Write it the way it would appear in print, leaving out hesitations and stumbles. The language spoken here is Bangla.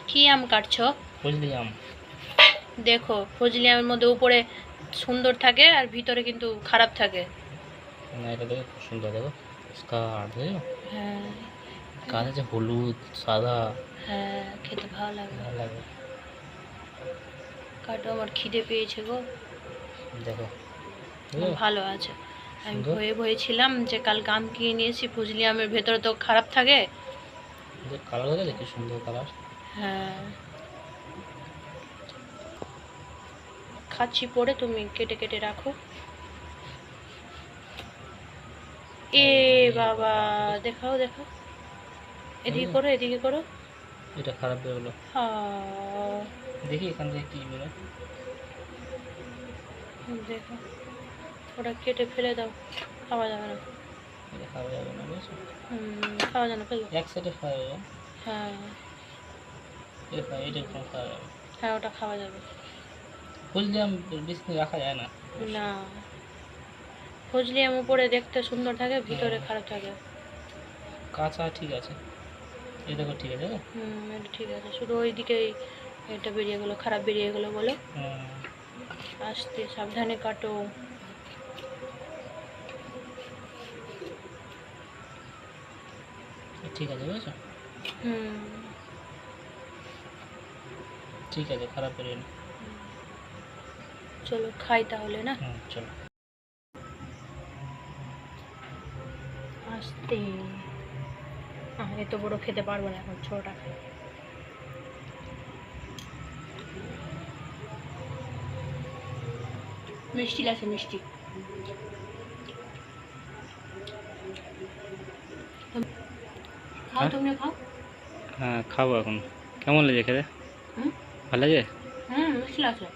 কি আম কাটছো? ফজলি আম। দেখো ফজলি আমের মধ্যে উপরে সুন্দর থাকে আর ভিতরে কিন্তু খারাপ থাকে। না, এটা দেখো খুব সুন্দর, দেখো স্কার দেখো, হ্যাঁ কাজ আছে হলুদ সাদা, হ্যাঁ, খেতে ভালো লাগে। ভালো লাগে। কাটো, আমার খিদে পেয়েছে গো। দেখো ভালো আছে। আমি সুন্দর। ভয়ে ভয়ে ছিলাম যে কালকে আম কিনে নিয়েছি, ফজলি আমের ভেতরে তো খারাপ থাকে। কালার দেখো কি সুন্দর কালার। হ্যাঁ, খাচ্ছি পরে, তুমি কেটে কেটে রাখো। এ বাবা, দেখাও দেখাও, এদিকে করো এদিকে করো। এটা খারাপ বেরোলো, দেখি এখান থেকে কি বেরোয়। দেখো, ওটা কেটে ফেলে দাও, খাওয়া যাবে না। এটা খাওয়া যাবে না, বুঝছো? খাওয়া যাবে না, ফেলো। এক সাইডে খাওয়া যাবে, হ্যাঁ এটা খাওয়া যাবে। হ্যাঁ, ওটা খাওয়া যাবে। ফজলি আম বেশি দিন রাখা যায় না। না, ফজলি আম উপরে দেখতে সুন্দর থাকে, ভিতরে খারাপ থাকে। কাঁচা ঠিক আছে, এই দেখো ঠিক আছে। এটা ঠিক আছে, শুধু ওইদিকেই এটা বেরিয়ে গেলো, খারাপ বেরিয়ে গেলো বলে। আস্তে সাবধানে কাটো। ঠিক আছে, বুঝছো? ঠিক আছে, খারাপ বেরিয়ে না। চলো খাই তাহলে না। চলো। আস্তে, এত বড় খেতে পারবো না, এখন ছোটটা খাই। মিষ্টি লাগছে, মিষ্টি। খাও, তুমি খাও। হ্যাঁ খাবো এখন। কেমন লাগে খেতে? ভালো লাগে? মিষ্টি লাগছে।